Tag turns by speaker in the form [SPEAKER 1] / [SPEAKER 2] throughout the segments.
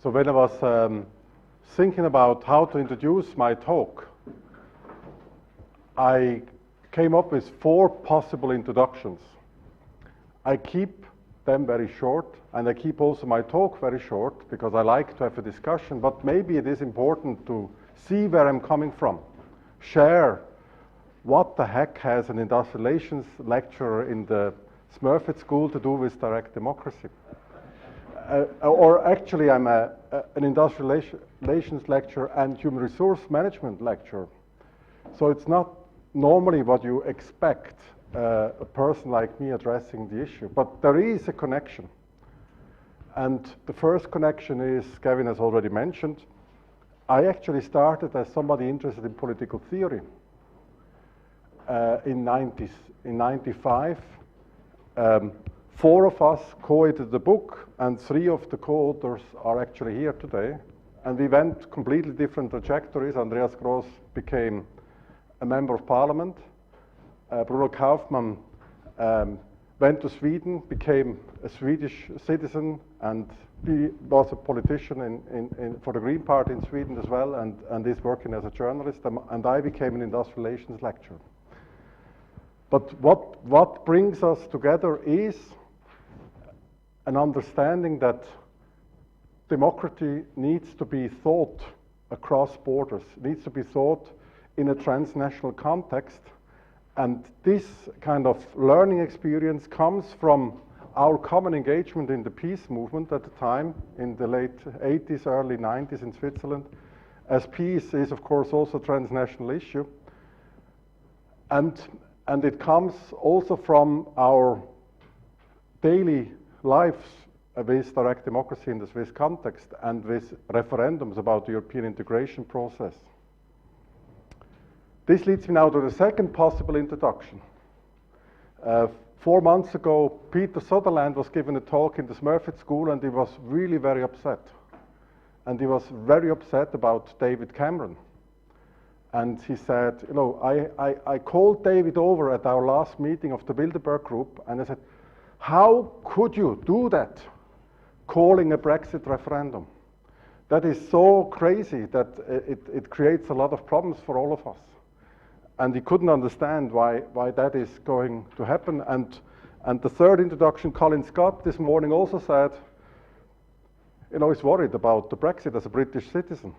[SPEAKER 1] So when I was thinking about how to introduce my talk, I came up with 4 possible introductions. I keep them very short, and I keep also my talk very short because I like to have a discussion, but maybe it is important to see where I'm coming from, share what the heck has an industrial relations lecturer in the Smurfit School to do with direct democracy. Or actually, I'm an industrial relations lecturer and human resource management lecturer. So it's not normally what you expect a person like me addressing the issue, but there is a connection. And the first connection is, Gavin has already mentioned, I actually started as somebody interested in political theory in 95. 4 of us co-edited the book, and 3 of the co-authors are actually here today. And we went completely different trajectories. Andreas Gross became a member of parliament. Bruno Kaufmann went to Sweden, became a Swedish citizen, and he was a politician for the Green Party in Sweden as well, and is working as a journalist. And I became an industrial relations lecturer. But what brings us together is an understanding that democracy needs to be thought across borders, needs to be thought in a transnational context. And this kind of learning experience comes from our common engagement in the peace movement at the time, in the late 80s, early 90s in Switzerland, as peace is, of course, also a transnational issue. And it comes also from our daily lives with direct democracy in the Swiss context and with referendums about the European integration process. This leads me now to the second possible introduction. 4 months ago, Peter Sutherland was given a talk in the Smurfit School, and he was really very upset. And he was very upset about David Cameron. And he said, you know, I called David over at our last meeting of the Bilderberg group, and I said, how could you do that, calling a Brexit referendum? That is so crazy that it creates a lot of problems for all of us. And he couldn't understand why that is going to happen. And the third introduction, Colin Scott, this morning also said, you know, he's worried about the Brexit as a British citizen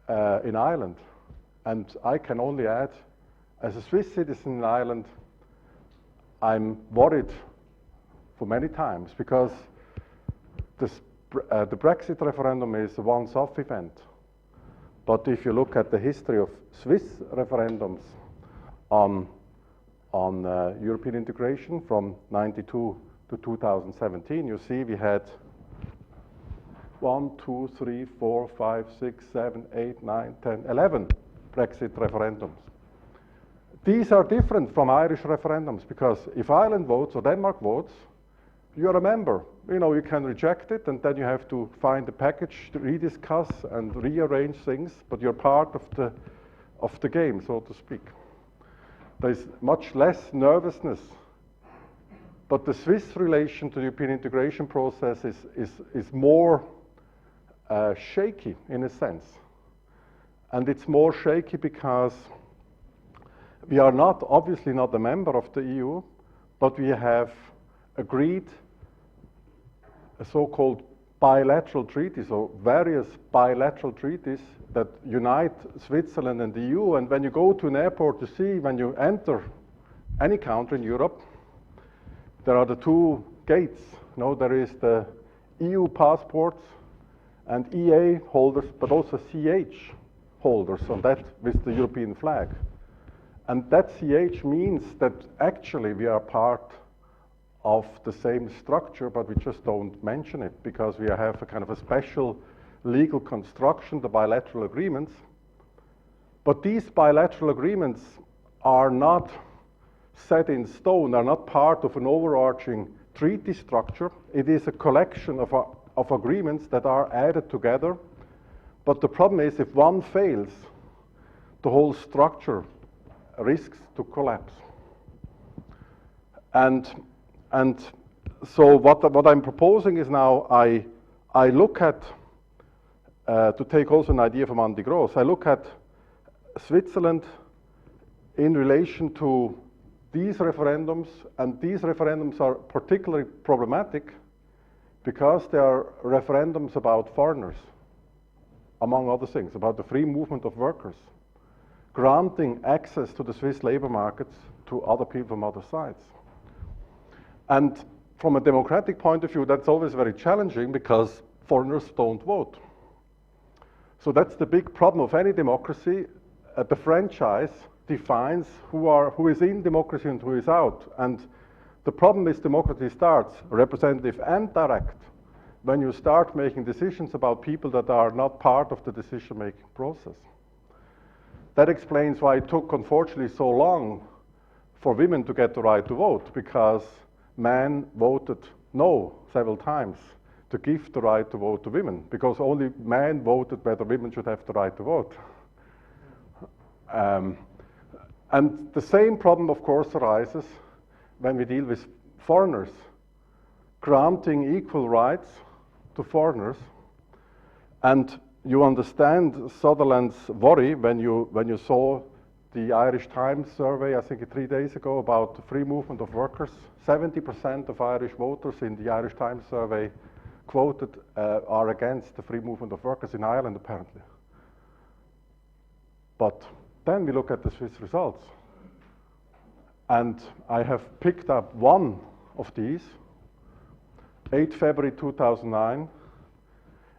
[SPEAKER 1] in Ireland. And I can only add, as a Swiss citizen in Ireland, I'm worried for many times because the Brexit referendum is a once-off event. But if you look at the history of Swiss referendums on European integration from 92 to 2017, you see we had 1, 2, 3, 4, 5, 6, 7, 8, 9, 10, 11 Brexit referendums. These are different from Irish referendums because if Ireland votes or Denmark votes, you're a member. You know, you can reject it, and then you have to find a package to rediscuss and rearrange things, but you're part of the game, so to speak. There's much less nervousness, but the Swiss relation to the European integration process is more shaky in a sense. And it's more shaky because we are obviously not a member of the EU, but we have agreed a so-called bilateral treaties, or various bilateral treaties that unite Switzerland and the EU. And when you go to an airport, you see when you enter any country in Europe, there are the 2 gates. You know, there is the EU passports and EA holders, but also CH holders on that with the European flag. And that CH means that actually we are part of the same structure, but we just don't mention it because we have a kind of a special legal construction, the bilateral agreements. But these bilateral agreements are not set in stone, are not part of an overarching treaty structure. It is a collection of agreements that are added together. But the problem is if one fails, the whole structure risks to collapse. And so what I'm proposing is now I I look at, to take also an idea from Andy Gross, I look at Switzerland in relation to these referendums, and these referendums are particularly problematic because they are referendums about foreigners, among other things, about the free movement of workers, granting access to the Swiss labor markets to other people from other sides. And from a democratic point of view, that's always very challenging because foreigners don't vote. So that's the big problem of any democracy. The franchise defines who is in democracy and who is out. And the problem with democracy starts, representative and direct, when you start making decisions about people that are not part of the decision-making process. That explains why it took, unfortunately, so long for women to get the right to vote, because men voted no several times to give the right to vote to women, because only men voted whether women should have the right to vote. And the same problem, of course, arises when we deal with foreigners, granting equal rights to foreigners. And you understand Sutherland's worry when you saw the Irish Times survey, I think 3 days ago, about the free movement of workers. 70% of Irish voters in the Irish Times survey quoted are against the free movement of workers in Ireland, apparently. But then we look at the Swiss results. And I have picked up one of these, 8 February 2009,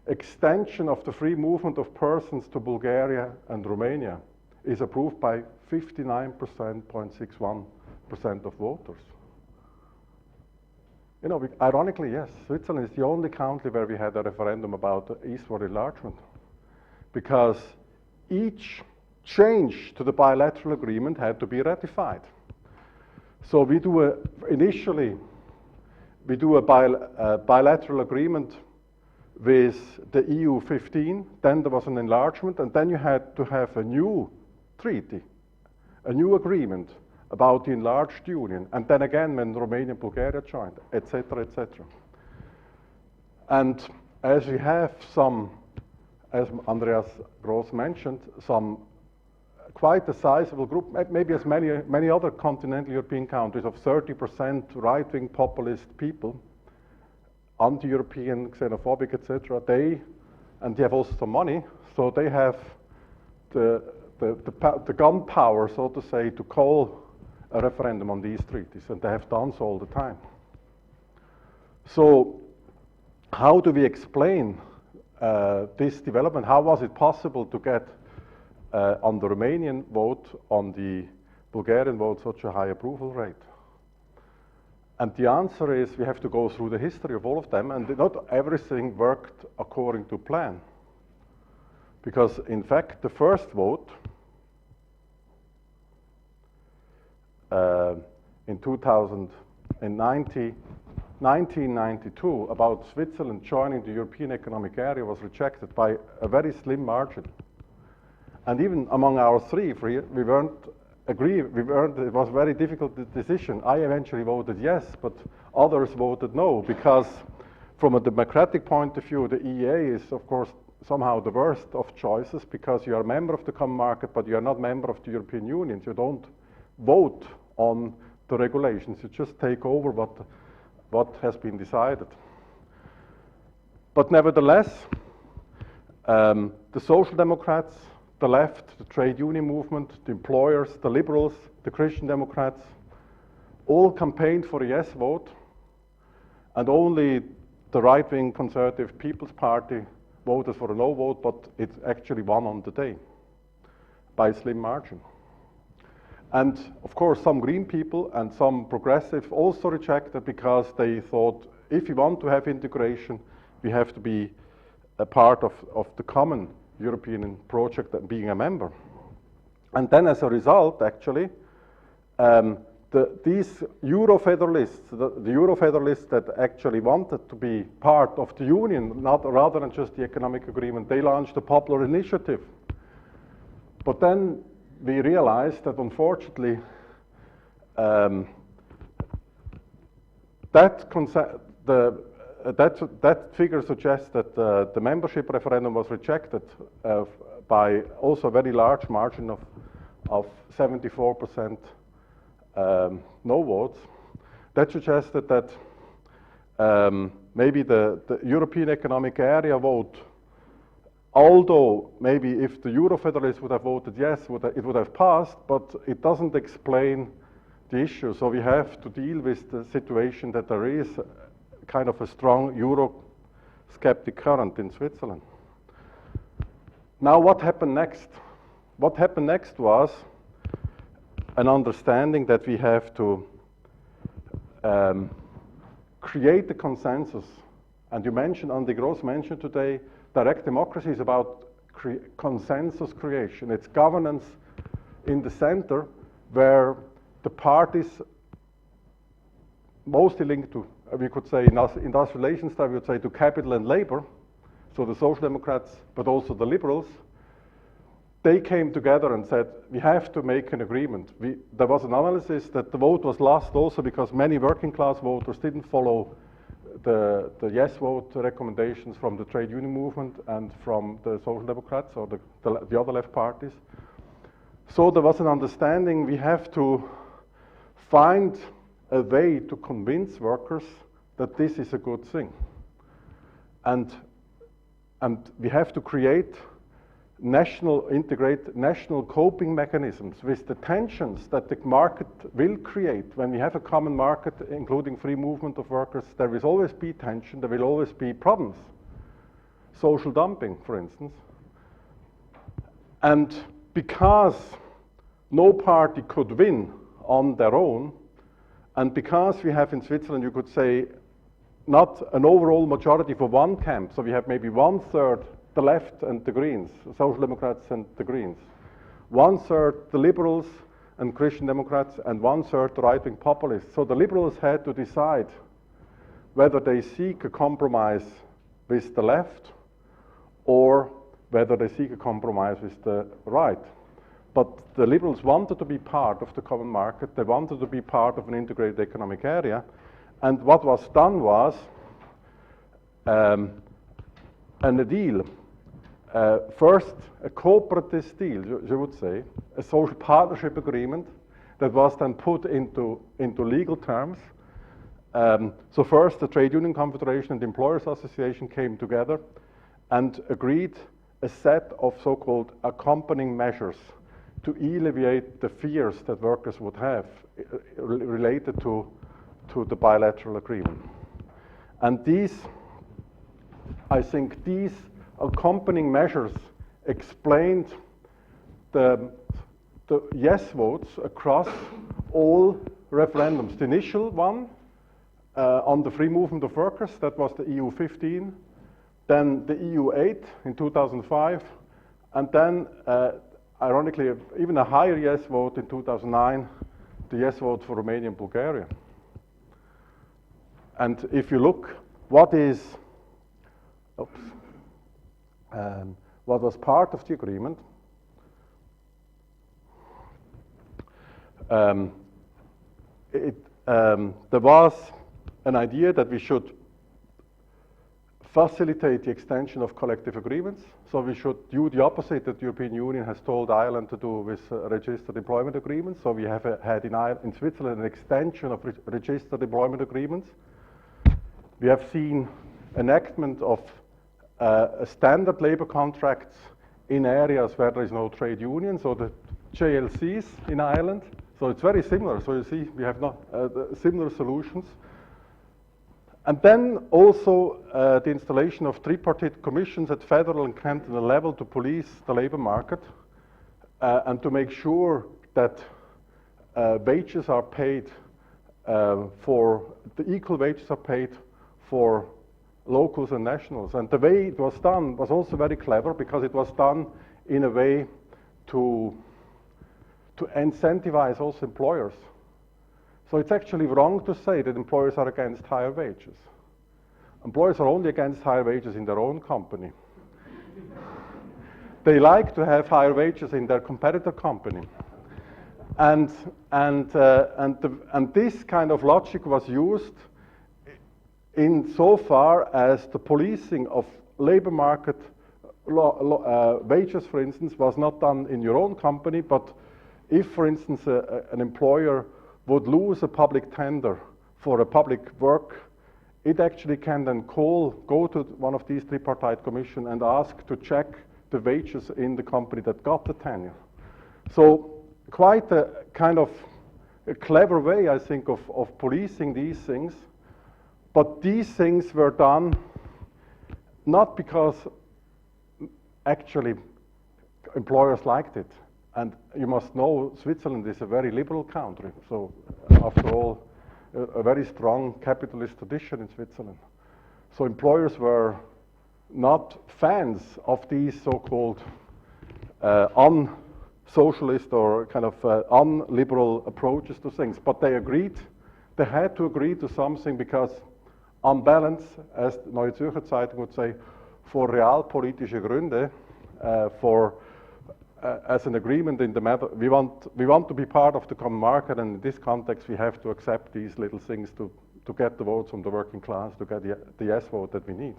[SPEAKER 1] extension of the free movement of persons to Bulgaria and Romania is approved by 59.61% of voters. You know, ironically, yes, Switzerland is the only country where we had a referendum about eastward enlargement, because each change to the bilateral agreement had to be ratified. So we do initially a bilateral agreement with the EU 15, then there was an enlargement, and then you had to have a new treaty, a new agreement about the enlarged union, and then again when Romania and Bulgaria joined, etc., etc. And as we have some, as Andreas Gross mentioned, some quite a sizable group, maybe as many other continental European countries, of 30% right-wing populist people, anti-European, xenophobic, etc. They have also some money, so they have the gunpowder, so to say, to call a referendum on these treaties, and they have done so all the time. So how do we explain this development? How was it possible to get on the Romanian vote, on the Bulgarian vote, such a high approval rate? And the answer is we have to go through the history of all of them, and not everything worked according to plan. Because in fact, the first vote in 1992 about Switzerland joining the European Economic Area was rejected by a very slim margin. And even among our three, we weren't agree. It was a very difficult decision. I eventually voted yes, but others voted no, because from a democratic point of view, the EEA is, of course, somehow the worst of choices, because you are a member of the common market, but you are not a member of the European Union. You don't vote on the regulations. You just take over what has been decided. But nevertheless, the Social Democrats, the left, the trade union movement, the employers, the liberals, the Christian Democrats, all campaigned for a yes vote, and only the right-wing Conservative People's Party voted for a no vote, but it actually won on the day by a slim margin. And of course, some green people and some progressive also rejected, because they thought, if we want to have integration, we have to be a part of the common European project and being a member. And then as a result, actually, these Euro-federalists, the Euro-federalists that actually wanted to be part of the Union, rather than just the economic agreement, they launched a popular initiative. But then we realized that, unfortunately, that figure suggests that the membership referendum was rejected by also a very large margin of 74% no votes. That suggested that maybe the European Economic Area vote, although maybe if the Euro-federalists would have voted yes, it would have passed, but it doesn't explain the issue. So we have to deal with the situation that there is kind of a strong Euro-skeptic current in Switzerland. Now what happened next? What happened next was an understanding that we have to create a consensus. And you mentioned, Andy Gross mentioned today, direct democracy is about consensus creation. It's governance in the center where the parties mostly linked to, we could say in industrial relations style, we would say to capital and labor, so the Social Democrats, but also the liberals, they came together and said, we have to make an agreement. There was an analysis that the vote was lost also because many working class voters didn't follow the yes vote recommendations from the trade union movement and from the Social Democrats or the other left parties. So there was an understanding we have to find a way to convince workers that this is a good thing. And we have to create integrate national coping mechanisms with the tensions that the market will create. When we have a common market, including free movement of workers, there will always be tension, there will always be problems. Social dumping, for instance. And because no party could win on their own, and because we have in Switzerland, you could say, not an overall majority for one camp, so we have maybe 1/3 the left and the Greens, Social Democrats and the Greens, 1/3 the Liberals and Christian Democrats, and 1/3 the right-wing populists. So the Liberals had to decide whether they seek a compromise with the left or whether they seek a compromise with the right. But the Liberals wanted to be part of the common market, they wanted to be part of an integrated economic area, and what was done was a deal. First, a cooperative deal, you would say, a social partnership agreement that was then put into legal terms. So first, the Trade Union Confederation and the Employers Association came together and agreed a set of so-called accompanying measures to alleviate the fears that workers would have related to the bilateral agreement. And I think these accompanying measures explained the yes votes across all referendums. The initial one on the free movement of workers, that was the EU 15, then the EU 8 in 2005, and then ironically even a higher yes vote in 2009, the yes vote for Romania and Bulgaria. And if you look what was part of the agreement, there was an idea that we should facilitate the extension of collective agreements. So we should do the opposite that the European Union has told Ireland to do with registered employment agreements. So we have had in Switzerland an extension of registered employment agreements. We have seen enactment of standard labor contracts in areas where there is no trade union, so the JLCs in Ireland. So it's very similar. So you see, we have not similar solutions. And then also the installation of tripartite commissions at federal and cantonal level to police the labor market and to make sure that wages are paid the equal wages are paid for locals and nationals. And the way it was done was also very clever because it was done in a way to incentivize also employers. So it's actually wrong to say that employers are against higher wages. Employers are only against higher wages in their own company. They like to have higher wages in their competitor company. And this kind of logic was used in so far as the policing of labor market wages, for instance, was not done in your own company, but if, for instance, an employer would lose a public tender for a public work, it actually can then go to one of these tripartite commissions and ask to check the wages in the company that got the tenure. So quite a kind of a clever way, I think, of policing these things. But these things were done not because actually employers liked it. And you must know Switzerland is a very liberal country. So after all, a very strong capitalist tradition in Switzerland. So employers were not fans of these so-called un-socialist or kind of unliberal approaches to things. But they agreed, they had to agree to something because on balance, as the Neue Zürcher Zeitung would say, for realpolitische Gründe, as an agreement in the matter, we want to be part of the common market, and in this context we have to accept these little things to get the votes from the working class, to get the yes vote that we need.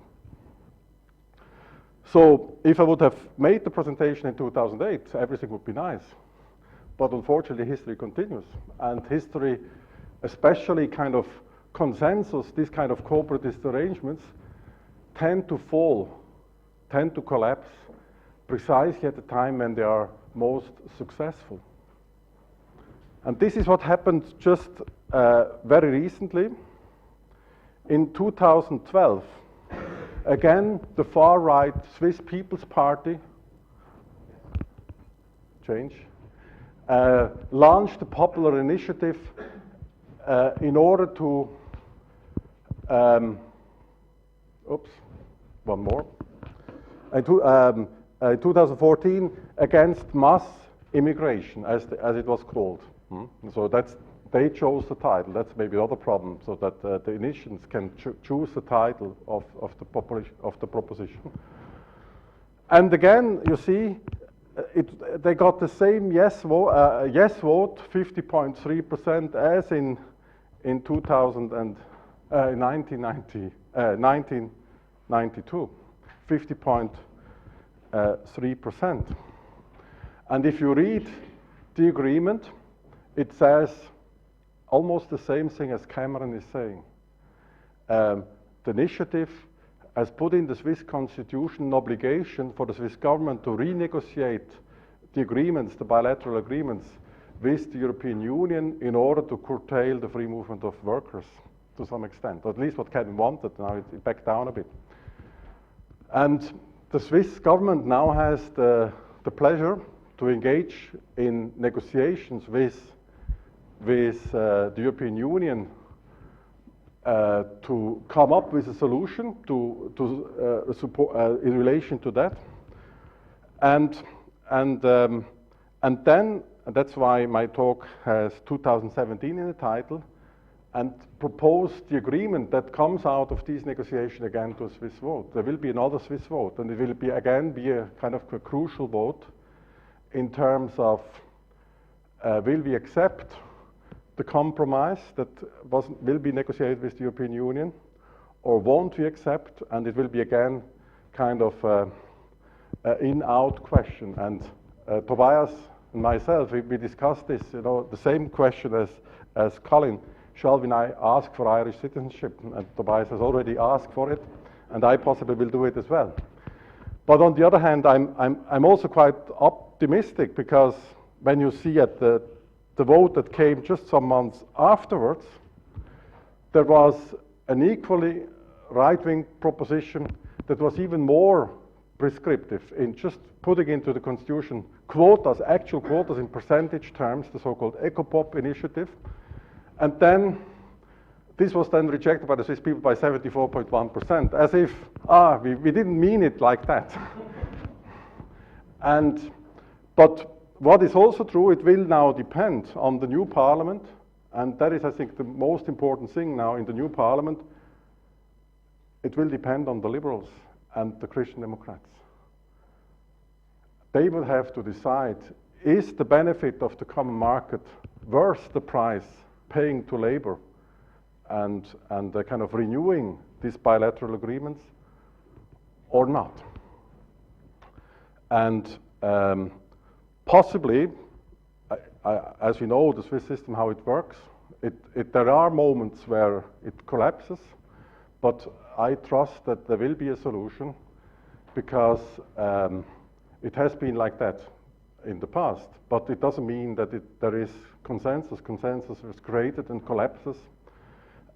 [SPEAKER 1] So if I would have made the presentation in 2008, everything would be nice. But unfortunately history continues, and history, especially kind of consensus, these kind of corporatist arrangements, tend to fall, tend to collapse precisely at the time when they are most successful. And this is what happened just very recently. In 2012, again, the far-right Swiss People's Party, launched a popular initiative in order to, in 2014, against mass immigration, as it was called. So they chose the title. That's maybe the other problem, so that the initiants can choose the title of the proposition. And again, you see, they got the same yes vote, 50.3%, as in 1992, 50.3%. And if you read the agreement, it says almost the same thing as Cameron is saying. The initiative has put in the Swiss constitution an obligation for the Swiss government to renegotiate the agreements, the bilateral agreements, with the European Union in order to curtail the free movement of workers to some extent, or at least what Cameron wanted. Now it backed down a bit. And the Swiss government now has the pleasure to engage in negotiations with the European Union to come up with a solution to support in relation to that, and then that's why my talk has 2017 in the title, and propose the agreement that comes out of these negotiations again to a Swiss vote. There will be another Swiss vote, and it will be again a kind of a crucial vote in terms of will we accept the compromise that will be negotiated with the European Union, or won't we accept? And it will be again kind of an in-out question. And Tobias and myself, we discussed this, the same question as Colin. Shall we now ask for Irish citizenship? And Tobias has already asked for it, and I possibly will do it as well. But on the other hand, I'm also quite optimistic, because when you see at the vote that came just some months afterwards, there was an equally right-wing proposition that was even more prescriptive in just putting into the constitution quotas, actual quotas in percentage terms, the so-called EcoPop initiative. And then this was then rejected by the Swiss people by 74.1%, as if, we didn't mean it like that. But what is also true, it will now depend on the new parliament, and that is, I think, the most important thing now in the new parliament. It will depend on the liberals and the Christian Democrats. They will have to decide, is the benefit of the common market worth the price paying to labor and kind of renewing these bilateral agreements or not. And possibly, as we know, the Swiss system, how it works, there are moments where it collapses, but I trust that there will be a solution, because it has been like that in the past, but it doesn't mean that there is consensus. Consensus is created and collapses,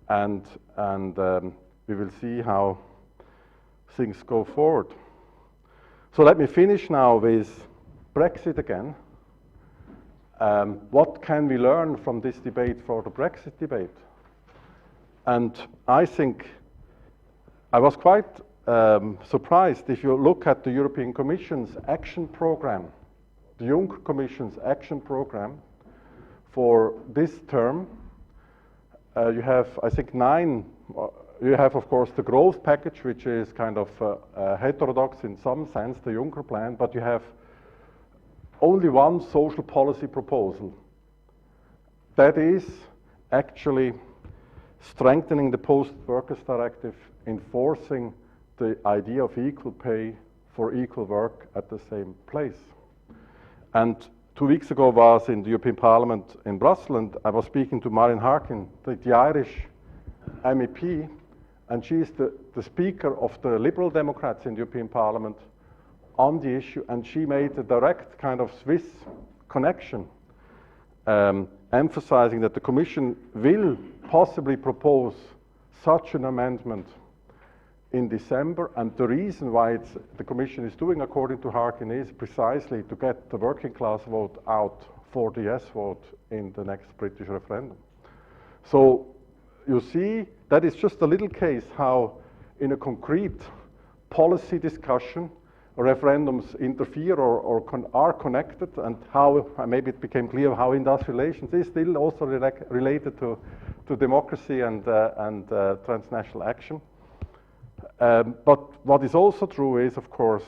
[SPEAKER 1] and we will see how things go forward. So let me finish now with Brexit again. What can we learn from this debate for the Brexit debate? And I think I was quite surprised if you look at the European Commission's action program, the Juncker Commission's action program for this term. You have, I think, 9. You have, of course, the growth package, which is kind of heterodox in some sense, the Juncker plan, but you have only one social policy proposal. That is actually strengthening the Post-Workers Directive, enforcing the idea of equal pay for equal work at the same place. And 2 weeks ago I was in the European Parliament in Brussels, and I was speaking to Marian Harkin, the Irish MEP, and she is the speaker of the Liberal Democrats in the European Parliament on the issue, and she made a direct kind of Swiss connection, emphasizing that the Commission will possibly propose such an amendment in December, and the reason why the Commission is doing, according to Harkin, is precisely to get the working class vote out for the yes vote in the next British referendum. So you see, that is just a little case how in a concrete policy discussion, referendums interfere or are connected, and how, maybe it became clear how industrial relations is still also related to democracy and transnational action. But what is also true is, of course,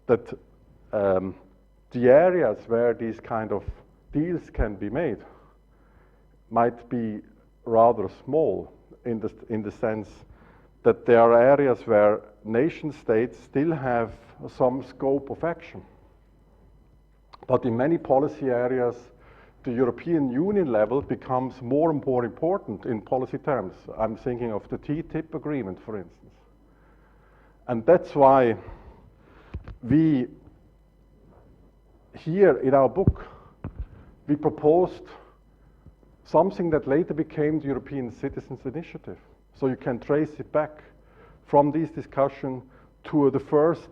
[SPEAKER 1] that the areas where these kind of deals can be made might be rather small, in the sense that there are areas where nation states still have some scope of action. But in many policy areas, the European Union level becomes more and more important in policy terms. I'm thinking of the TTIP agreement, for instance. And that's why we, here in our book, we proposed something that later became the European Citizens Initiative. So you can trace it back from this discussion to the first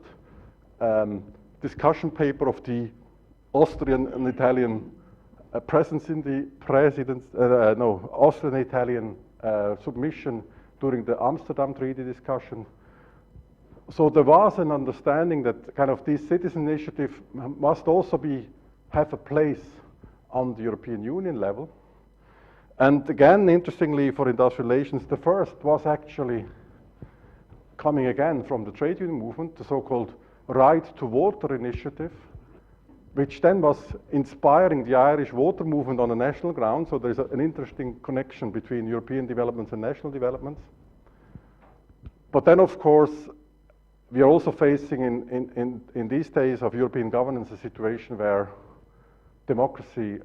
[SPEAKER 1] discussion paper of the Austrian and Italian presence in the Austrian-Italian submission during the Amsterdam Treaty discussion. So there was an understanding that kind of this citizen initiative must also have a place on the European Union level. And again, interestingly for industrial relations, the first was actually coming again from the trade union movement, the so-called Right to Water initiative, which then was inspiring the Irish water movement on a national ground. So there's an interesting connection between European developments and national developments. But then, of course, we are also facing in these days of European governance a situation where democracy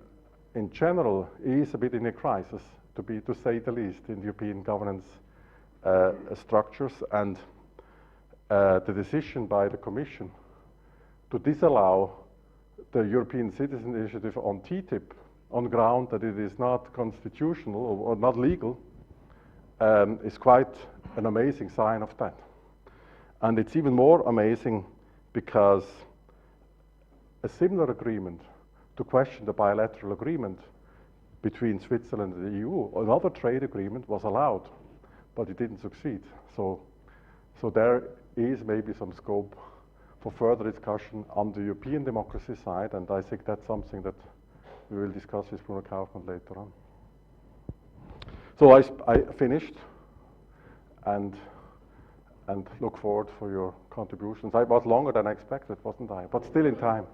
[SPEAKER 1] in general is a bit in a crisis, to say the least, in European governance structures, and the decision by the Commission to disallow the European Citizen Initiative on TTIP on ground that it is not constitutional or not legal is quite an amazing sign of that. And it's even more amazing because a similar agreement to question the bilateral agreement between Switzerland and the EU, another trade agreement was allowed, but it didn't succeed. So there is maybe some scope for further discussion on the European democracy side, and I think that's something that we will discuss with Bruno Kaufmann later on. So I finished, and look forward for your contributions. I was longer than I expected, wasn't I? But still in time.